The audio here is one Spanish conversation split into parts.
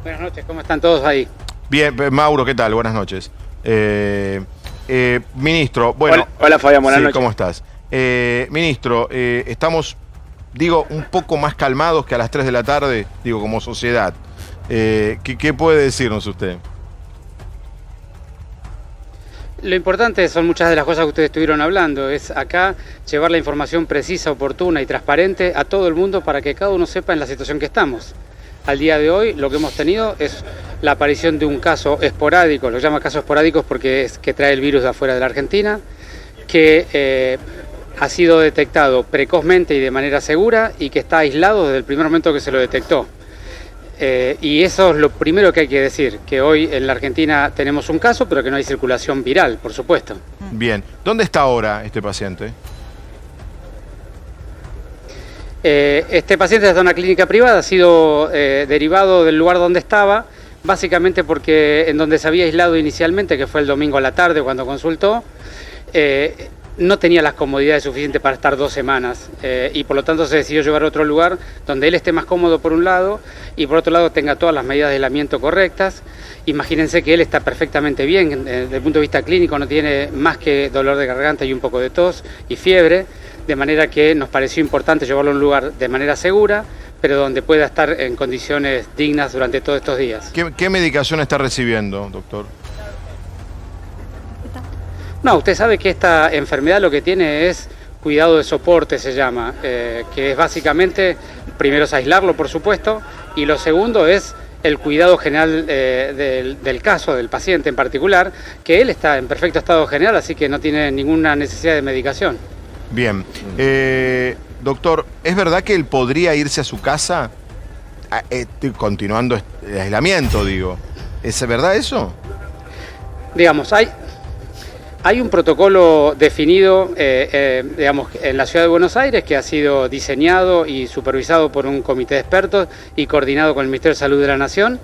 Buenas noches, ¿cómo están todos ahí? Bien, Mauro, ¿qué tal? Buenas noches. Ministro, bueno... Hola Fabián, buenas noches. ¿Cómo estás? Ministro, estamos, digo, un poco más calmados que a las 3 de la tarde, digo, como sociedad. ¿Qué puede decirnos usted? Lo importante son muchas de las cosas que ustedes estuvieron hablando. Es acá llevar la información precisa, oportuna y transparente a todo el mundo para que cada uno sepa en la situación que estamos. Al día de hoy lo que hemos tenido es la aparición de un caso esporádico, lo llama casos esporádicos porque es que trae el virus de afuera de la Argentina, que ha sido detectado precozmente y de manera segura y que está aislado desde el primer momento que se lo detectó. Y eso es lo primero que hay que decir, que hoy en la Argentina tenemos un caso, pero que no hay circulación viral, por supuesto. Bien, ¿dónde está ahora este paciente? Este paciente está en una clínica privada, ha sido derivado del lugar donde estaba, básicamente porque en donde se había aislado inicialmente, que fue el domingo a la tarde cuando consultó, no tenía las comodidades suficientes para estar 2 semanas y por lo tanto se decidió llevar a otro lugar donde él esté más cómodo por un lado y por otro lado tenga todas las medidas de aislamiento correctas. Imagínense que él está perfectamente bien, desde el punto de vista clínico no tiene más que dolor de garganta y un poco de tos y fiebre, de manera que nos pareció importante llevarlo a un lugar de manera segura, pero donde pueda estar en condiciones dignas durante todos estos días. ¿Qué medicación está recibiendo, doctor? No, usted sabe que esta enfermedad lo que tiene es cuidado de soporte, se llama, que es básicamente, primero es aislarlo, por supuesto, y lo segundo es el cuidado general del caso, del paciente en particular, que él está en perfecto estado general, así que no tiene ninguna necesidad de medicación. Bien. Doctor, ¿es verdad que él podría irse a su casa continuando el aislamiento, digo? ¿Es verdad eso? Digamos, hay un protocolo definido, digamos, en la Ciudad de Buenos Aires que ha sido diseñado y supervisado por un comité de expertos y coordinado con el Ministerio de Salud de la Nación,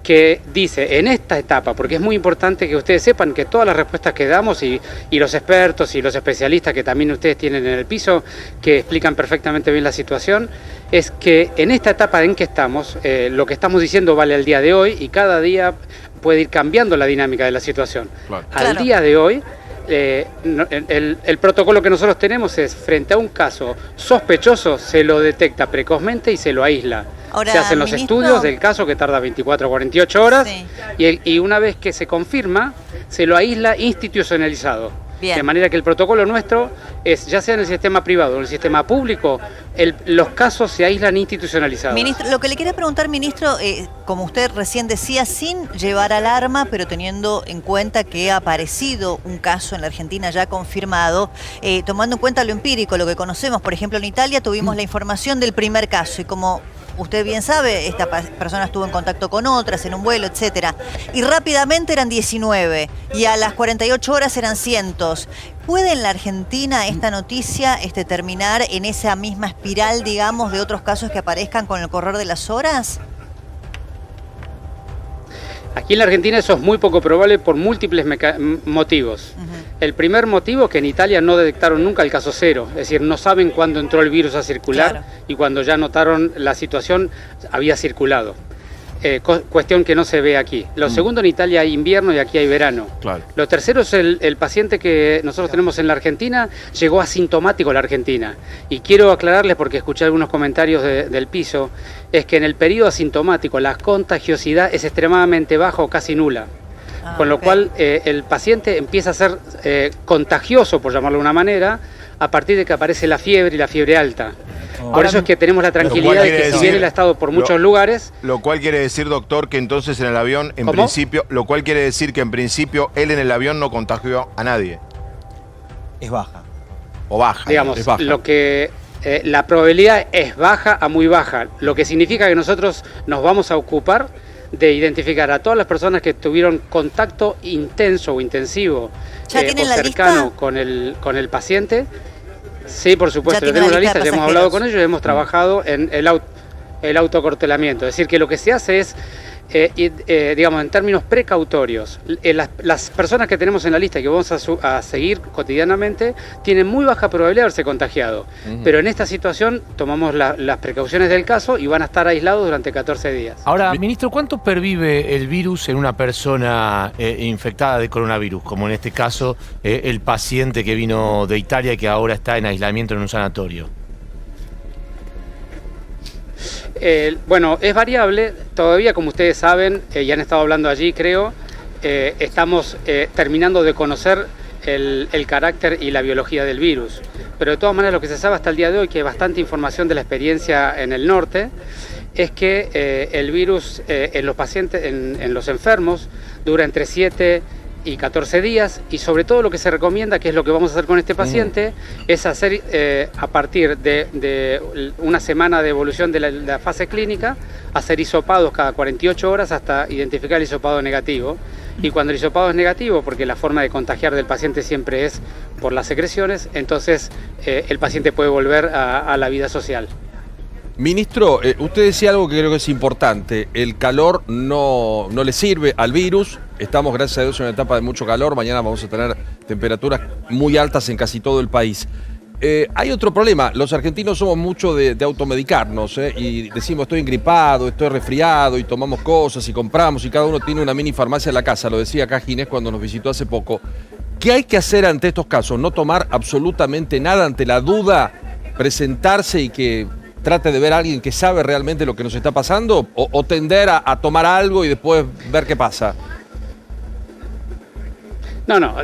que dice en esta etapa, porque es muy importante que ustedes sepan que todas las respuestas que damos y los expertos y los especialistas que también ustedes tienen en el piso, que explican perfectamente bien la situación, es que en esta etapa en que estamos, lo que estamos diciendo vale al día de hoy y cada día puede ir cambiando la dinámica de la situación. Claro. Al día de hoy, el protocolo que nosotros tenemos es, frente a un caso sospechoso, se lo detecta precozmente y se lo aísla. Ahora, se hacen los estudios del caso, que tarda 24 o 48 horas, sí. y una vez que se confirma, se lo aísla institucionalizado. Bien. De manera que el protocolo nuestro es, ya sea en el sistema privado o en el sistema público, los casos se aíslan institucionalizados. Ministro, lo que le quería preguntar, ministro, como usted recién decía, sin llevar alarma, pero teniendo en cuenta que ha aparecido un caso en la Argentina ya confirmado, tomando en cuenta lo empírico, lo que conocemos, por ejemplo, en Italia tuvimos la información del primer caso y como usted bien sabe, esta persona estuvo en contacto con otras, en un vuelo, etcétera. Y rápidamente eran 19 y a las 48 horas eran cientos. ¿Puede en la Argentina esta noticia terminar en esa misma espiral, digamos, de otros casos que aparezcan con el correr de las horas? Aquí en la Argentina eso es muy poco probable por múltiples motivos. El primer motivo es que en Italia no detectaron nunca el caso cero, es decir, no saben cuándo entró el virus a circular, claro, y cuando ya notaron la situación había circulado. Cuestión que no se ve aquí. Lo segundo, en Italia hay invierno y aquí hay verano. Claro. Lo tercero es el paciente que nosotros tenemos en la Argentina, llegó asintomático a la Argentina. Y quiero aclararles, porque escuché algunos comentarios del piso, es que en el periodo asintomático la contagiosidad es extremadamente baja o casi nula. Con lo cual el paciente empieza a ser contagioso, por llamarlo de una manera, a partir de que aparece la fiebre y la fiebre alta. Por eso es que tenemos la tranquilidad de que si bien él ha estado por muchos lugares... Lo cual quiere decir, doctor, que entonces en el avión, en principio, lo cual quiere decir que en principio él en el avión no contagió a nadie. Es baja. O baja. Digamos, es baja. Lo que... la probabilidad es baja a muy baja, lo que significa que nosotros nos vamos a ocupar de identificar a todas las personas que tuvieron contacto intenso o intensivo o cercano con el paciente. Sí, por supuesto, tenemos la lista, ya hemos hablado con ellos y hemos trabajado en el autocortelamiento. Es decir, que lo que se hace es digamos, en términos precautorios, las personas que tenemos en la lista y que vamos a seguir cotidianamente tienen muy baja probabilidad de haberse contagiado. Pero en esta situación tomamos las precauciones del caso y van a estar aislados durante 14 días. Ahora, ministro, ¿cuánto pervive el virus en una persona infectada de coronavirus? Como en este caso, el paciente que vino de Italia y que ahora está en aislamiento en un sanatorio. Bueno, es variable. Todavía, como ustedes saben, y han estado hablando allí, creo, estamos terminando de conocer el carácter y la biología del virus. Pero de todas maneras, lo que se sabe hasta el día de hoy, que hay bastante información de la experiencia en el norte, es que el virus en los pacientes, en los enfermos, dura entre 7 y 14 días, y sobre todo lo que se recomienda, que es lo que vamos a hacer con este paciente, es hacer a partir de una semana de evolución de la fase clínica, hacer hisopados cada 48 horas hasta identificar el hisopado negativo. Y cuando el hisopado es negativo, porque la forma de contagiar del paciente siempre es por las secreciones, entonces el paciente puede volver a la vida social. Ministro, usted decía algo que creo que es importante. El calor no le sirve al virus. Estamos, gracias a Dios, en una etapa de mucho calor. Mañana vamos a tener temperaturas muy altas en casi todo el país. Hay otro problema. Los argentinos somos mucho de automedicarnos, y decimos estoy engripado, estoy resfriado, y tomamos cosas y compramos, y cada uno tiene una mini farmacia en la casa. Lo decía acá Ginés cuando nos visitó hace poco. ¿Qué hay que hacer ante estos casos? ¿No tomar absolutamente nada ante la duda? ¿Presentarse y que trate de ver a alguien que sabe realmente lo que nos está pasando? ¿O tender a tomar algo y después ver qué pasa? No,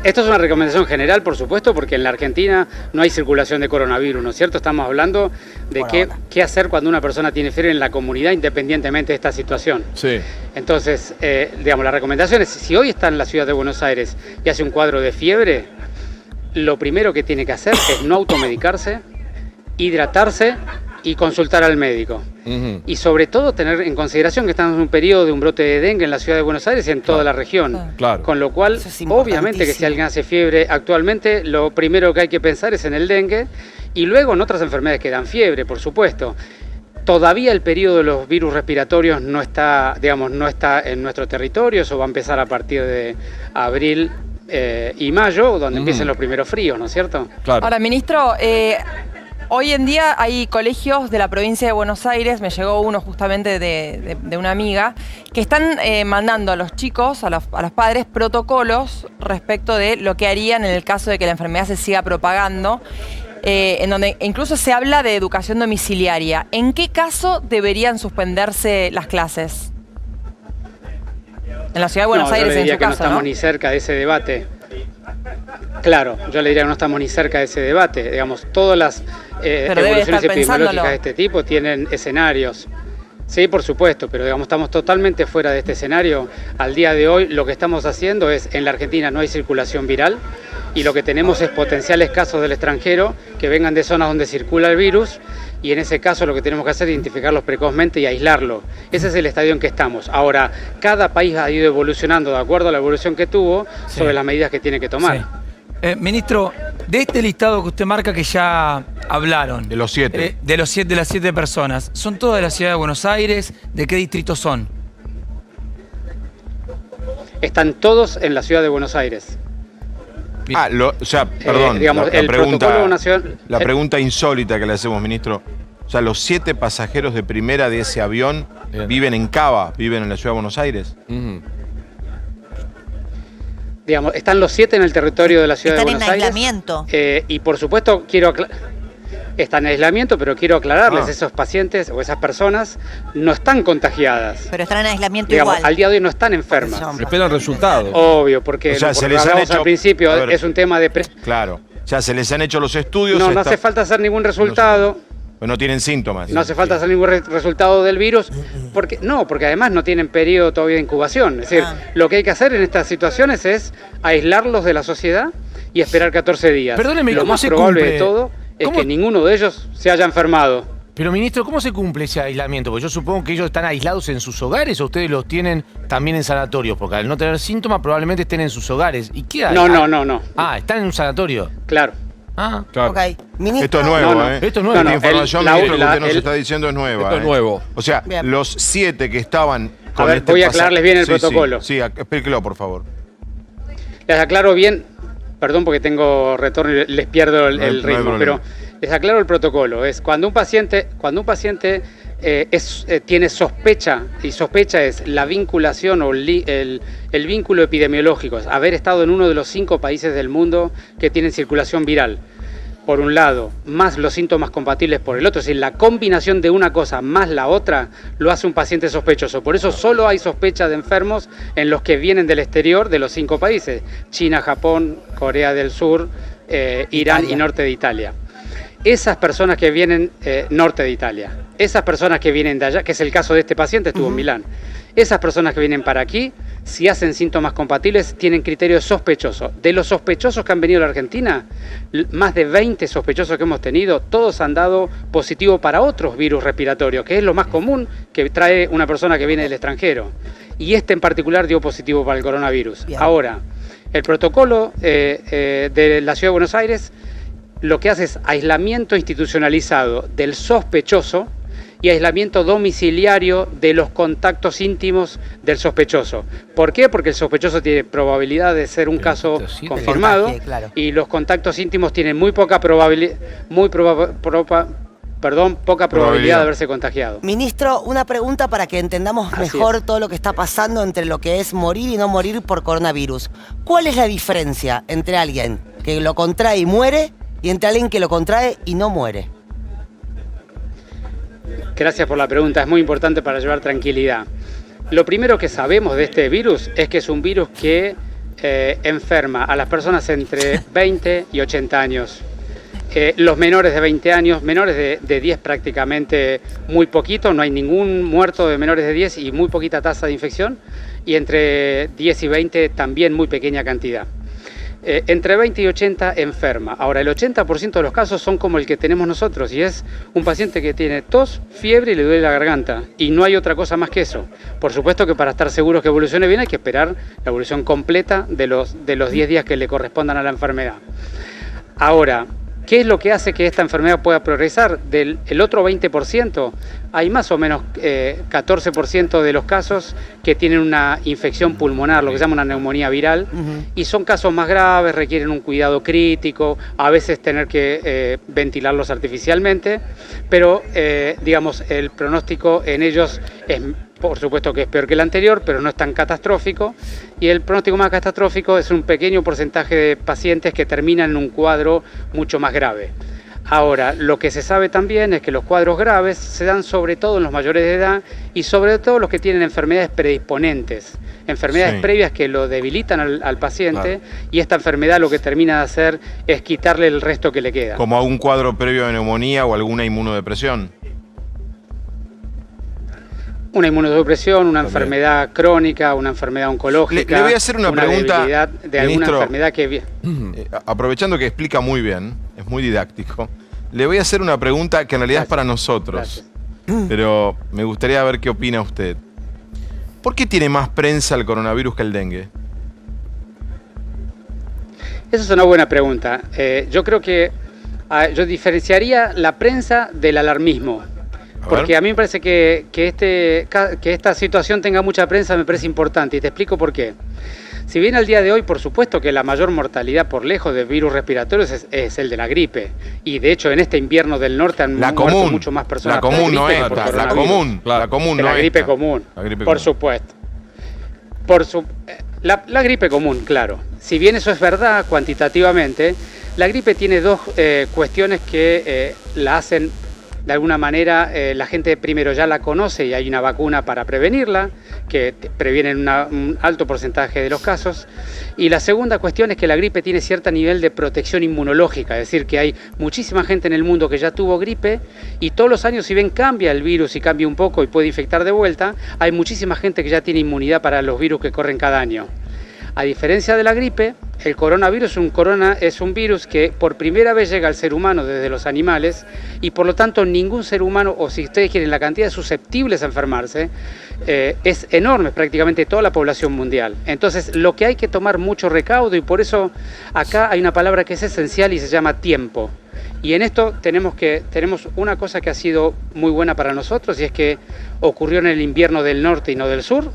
esto es una recomendación general, por supuesto, porque en la Argentina no hay circulación de coronavirus, ¿no es cierto? Estamos hablando de qué hacer cuando una persona tiene fiebre en la comunidad, independientemente de esta situación. Sí. Entonces, digamos, la recomendación es, si hoy está en la ciudad de Buenos Aires y hace un cuadro de fiebre, lo primero que tiene que hacer es no automedicarse, hidratarse y consultar al médico. Y sobre todo tener en consideración que estamos en un periodo de un brote de dengue en la ciudad de Buenos Aires y en toda la región. Claro. Con lo cual, obviamente que si alguien hace fiebre actualmente, lo primero que hay que pensar es en el dengue y luego en otras enfermedades que dan fiebre, por supuesto. Todavía el periodo de los virus respiratorios no está, digamos, no está en nuestro territorio, eso va a empezar a partir de abril y mayo, donde empiecen los primeros fríos, ¿no es cierto? Claro. Ahora, ministro, hoy en día hay colegios de la provincia de Buenos Aires, me llegó uno justamente de una amiga, que están mandando a los chicos, a los padres, protocolos respecto de lo que harían en el caso de que la enfermedad se siga propagando, en donde incluso se habla de educación domiciliaria. ¿En qué caso deberían suspenderse las clases? En la ciudad de Buenos Aires, yo le diría en su que caso, no estamos ni cerca de ese debate. Claro, yo le diría que no estamos ni cerca de ese debate. Digamos, todas las evoluciones epidemiológicas de este tipo tienen escenarios. Sí, por supuesto, pero digamos, estamos totalmente fuera de este escenario. Al día de hoy lo que estamos haciendo es, en la Argentina no hay circulación viral y lo que tenemos es potenciales casos del extranjero que vengan de zonas donde circula el virus, y en ese caso lo que tenemos que hacer es identificarlos precozmente y aislarlo. Ese es el estadio en que estamos. Ahora, cada país ha ido evolucionando de acuerdo a la evolución que tuvo sobre las medidas que tiene que tomar. Sí. Ministro, de este listado que usted marca que ya hablaron. De los 7. De las 7 personas. ¿Son todas de la ciudad de Buenos Aires? ¿De qué distritos son? Están todos en la ciudad de Buenos Aires. O sea, perdón, digamos, el protocolo de una ciudad... la pregunta insólita que le hacemos, ministro. O sea, los 7 pasajeros de primera de ese avión viven en Cava, viven en la ciudad de Buenos Aires. Digamos, están los 7 en el territorio de la ciudad de Buenos Aires. Están en aislamiento. Y por supuesto, están en aislamiento, pero quiero aclararles, esos pacientes o esas personas no están contagiadas. Pero están en aislamiento Digamos, igual. al día de hoy no están enfermas. Esperan resultados. Obvio, porque, O sea, se porque les han hablamos hecho- al principio, a ver. es un tema de... Claro. O sea, se les han hecho los estudios. No hace falta hacer ningún resultado. No tienen síntomas. No hace falta hacer ningún resultado del virus, porque además no tienen periodo todavía de incubación. Es decir, lo que hay que hacer en estas situaciones es aislarlos de la sociedad y esperar 14 días. Perdóneme, lo ¿cómo más se probable cumple? de todo es ¿Cómo? que ninguno de ellos se haya enfermado. Pero, ministro, ¿cómo se cumple ese aislamiento? Porque yo supongo que ellos están aislados en sus hogares o ustedes los tienen también en sanatorios, porque al no tener síntomas probablemente estén en sus hogares. ¿Y qué hay? No. Ah, están en un sanatorio. Claro. Ah, Claro. Ok. Ministro, Esto es nuevo, No, ¿eh? esto es nuevo. La información, la- ministro, que la- usted nos el- está diciendo es nueva. Esto es nuevo. O sea, Bien. los 7 que estaban con ver, este voy a aclararles bien el protocolo. Sí, explíquelo, por favor. Les aclaro bien, perdón porque tengo retorno y les pierdo el No hay ritmo, problema. pero les aclaro el protocolo. Es cuando un paciente tiene sospecha, y sospecha es la vinculación o el vínculo epidemiológico, es haber estado en uno de los 5 países del mundo que tienen circulación viral, por un lado, más los síntomas compatibles por el otro, es decir, la combinación de una cosa más la otra lo hace un paciente sospechoso. Por eso solo hay sospecha de enfermos en los que vienen del exterior de los 5 países, China, Japón, Corea del Sur, Irán y norte de Italia. Esas personas que vienen norte de Italia, esas personas que vienen de allá, que es el caso de este paciente, estuvo en Milán, esas personas que vienen para aquí, si hacen síntomas compatibles, tienen criterio sospechoso. De los sospechosos que han venido a la Argentina, más de 20 sospechosos que hemos tenido, todos han dado positivo para otros virus respiratorios, que es lo más común que trae una persona que viene del extranjero. Y este en particular dio positivo para el coronavirus. Bien. Ahora, el protocolo de la Ciudad de Buenos Aires lo que hace es aislamiento institucionalizado del sospechoso y aislamiento domiciliario de los contactos íntimos del sospechoso. ¿Por qué? Porque el sospechoso tiene probabilidad de ser un caso sí, confirmado contagio, claro. y los contactos íntimos tienen muy poca probabilidad, probabilidad de haberse contagiado. Ministro, una pregunta para que entendamos Así mejor es. todo lo que está pasando entre lo que es morir y no morir por coronavirus. ¿Cuál es la diferencia entre alguien que lo contrae y muere y entre alguien que lo contrae y no muere? Gracias por la pregunta, es muy importante para llevar tranquilidad. Lo primero que sabemos de este virus es que es un virus que enferma a las personas entre 20 y 80 años. Los menores de 20 años, menores de 10 prácticamente muy poquito, no hay ningún muerto de menores de 10 y muy poquita tasa de infección, y entre 10 y 20 también muy pequeña cantidad. Entre 20 y 80 enferma. Ahora, el 80% de los casos son como el que tenemos nosotros, y es un paciente que tiene tos, fiebre y le duele la garganta, y no hay otra cosa más que eso. Por supuesto que para estar seguros que evolucione bien hay que esperar la evolución completa de los 10 días que le correspondan a la enfermedad. Ahora, ¿qué es lo que hace que esta enfermedad pueda progresar? Del el otro 20%, hay más o menos 14% de los casos que tienen una infección pulmonar, lo que se llama una neumonía viral, y son casos más graves, requieren un cuidado crítico, a veces tener que ventilarlos artificialmente, pero digamos, el pronóstico en ellos es, por supuesto que es peor que el anterior, pero no es tan catastrófico, y el pronóstico más catastrófico es un pequeño porcentaje de pacientes que terminan en un cuadro mucho más grave. Ahora, lo que se sabe también es que los cuadros graves se dan sobre todo en los mayores de edad y sobre todo los que tienen enfermedades predisponentes, enfermedades previas que lo debilitan al paciente, y esta enfermedad lo que termina de hacer es quitarle el resto que le queda. ¿Como algún cuadro previo de neumonía o alguna inmunodepresión? Una inmunodepresión, una enfermedad crónica, una enfermedad oncológica. Le voy a hacer una pregunta, debilidad de alguna ministro, enfermedad que... aprovechando que explica muy bien, es muy didáctico, le voy a hacer una pregunta que en realidad es para nosotros, pero me gustaría ver qué opina usted. ¿Por qué tiene más prensa el coronavirus que el dengue? Esa es una buena pregunta. Yo creo que yo diferenciaría la prensa del alarmismo. Porque a mí me parece que esta situación tenga mucha prensa me parece importante, y te explico por qué. Si bien al día de hoy, por supuesto que la mayor mortalidad por lejos de virus respiratorios es el de la gripe, y de hecho en este invierno del norte han muerto mucho más personas. La común no gripe esta, que por la coronavirus. común, la común no La gripe esta. común, La gripe por común. supuesto. La gripe común, claro. Si bien eso es verdad cuantitativamente, la gripe tiene dos cuestiones que la hacen, de alguna manera, la gente primero ya la conoce y hay una vacuna para prevenirla, que previene un alto porcentaje de los casos. Y la segunda cuestión es que la gripe tiene cierto nivel de protección inmunológica, es decir, que hay muchísima gente en el mundo que ya tuvo gripe y todos los años, si bien cambia el virus y cambia un poco y puede infectar de vuelta, hay muchísima gente que ya tiene inmunidad para los virus que corren cada año. A diferencia de la gripe, el coronavirus es un virus que por primera vez llega al ser humano desde los animales, y por lo tanto ningún ser humano, o si ustedes quieren la cantidad de susceptibles a enfermarse, es enorme, prácticamente toda la población mundial. Entonces lo que hay que tomar mucho recaudo, y por eso acá hay una palabra que es esencial y se llama tiempo. Y en esto tenemos una cosa que ha sido muy buena para nosotros, y es que ocurrió en el invierno del norte y no del sur.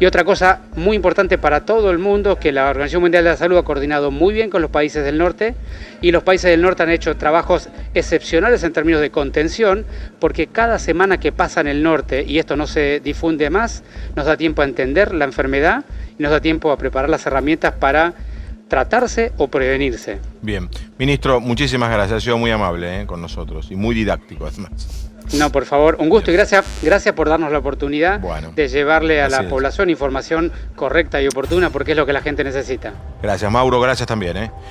Y otra cosa muy importante para todo el mundo, que la Organización Mundial de la Salud ha coordinado muy bien con los países del norte, y los países del norte han hecho trabajos excepcionales en términos de contención, porque cada semana que pasa en el norte, y esto no se difunde más, nos da tiempo a entender la enfermedad y nos da tiempo a preparar las herramientas para tratarse o prevenirse. Bien. Ministro, muchísimas gracias. Ha sido muy amable con nosotros y muy didáctico, además. No, por favor, un gusto y gracias por darnos la oportunidad de llevarle a la población información correcta y oportuna, porque es lo que la gente necesita. Gracias, Mauro. Gracias también.